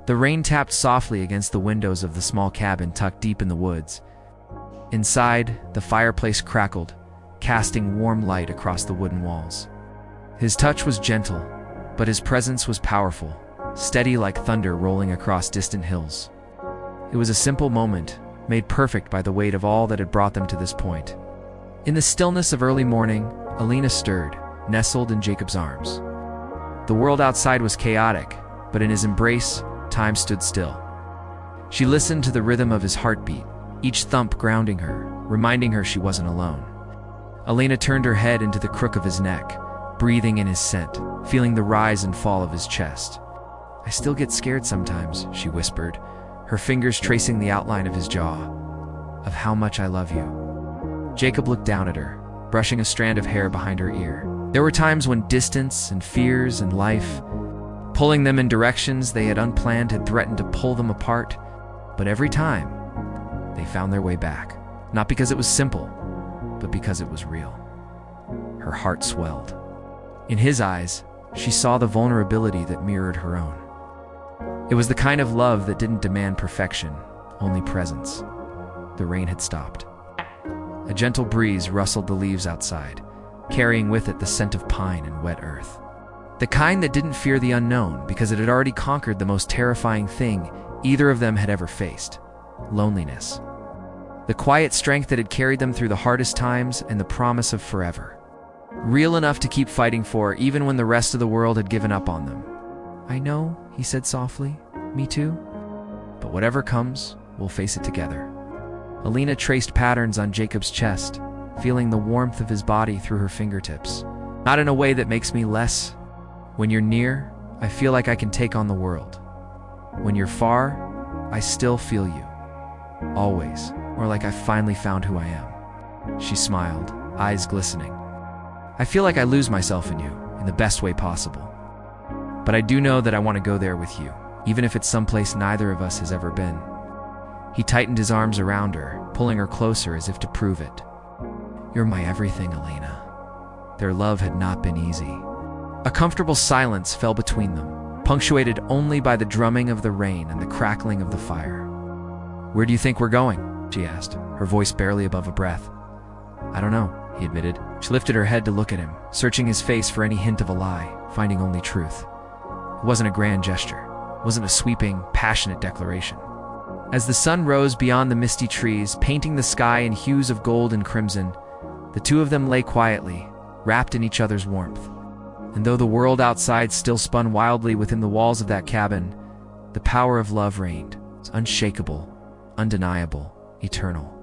The rain tapped softly against the windows of the small cabin tucked deep in the woods. Inside, the fireplace crackled, casting warm light across the wooden walls. His touch was gentle, but his presence was powerful, steady like thunder rolling across distant hills. It was a simple moment, made perfect by the weight of all that had brought them to this point. In the stillness of early morning, Alina stirred, nestled in Jacob's arms. The world outside was chaotic, but in his embrace, time stood still. She listened to the rhythm of his heartbeat, each thump grounding her, reminding her she wasn't alone. Alina turned her head into the crook of his neck, breathing in his scent, feeling the rise and fall of his chest. "I still get scared sometimes," she whispered, her fingers tracing the outline of his jaw. "Of how much I love you." Jacob looked down at her, brushing a strand of hair behind her ear. There were times when distance and fears and life, pulling them in directions they had unplanned, had threatened to pull them apart, but every time, they found their way back. Not because it was simple, but because it was real. Her heart swelled. In his eyes, she saw the vulnerability that mirrored her own. It was the kind of love that didn't demand perfection, only presence. The rain had stopped. A gentle breeze rustled the leaves outside, carrying with it the scent of pine and wet earth. The kind that didn't fear the unknown because it had already conquered the most terrifying thing either of them had ever faced: loneliness. The quiet strength that had carried them through the hardest times and the promise of forever. Real enough to keep fighting for, even when the rest of the world had given up on them. "I know," he said softly. "Me too. But whatever comes, we'll face it together." Alina traced patterns on Jacob's chest, feeling the warmth of his body through her fingertips. "Not in a way that makes me less. When you're near, I feel like I can take on the world. When you're far, I still feel you. Always. Or like I finally found who I am." She smiled, eyes glistening. "I feel like I lose myself in you, in the best way possible. But I do know that I want to go there with you, even if it's someplace neither of us has ever been." He tightened his arms around her, pulling her closer as if to prove it. "You're my everything, Alina." Their love had not been easy. A comfortable silence fell between them, punctuated only by the drumming of the rain and the crackling of the fire. "Where do you think we're going?" she asked, her voice barely above a breath. "I don't know," he admitted. She lifted her head to look at him, searching his face for any hint of a lie, finding only truth. It wasn't a grand gesture. It wasn't a sweeping, passionate declaration. As the sun rose beyond the misty trees, painting the sky in hues of gold and crimson, the two of them lay quietly, wrapped in each other's warmth. And though the world outside still spun wildly within the walls of that cabin, the power of love reigned, unshakable, undeniable, eternal.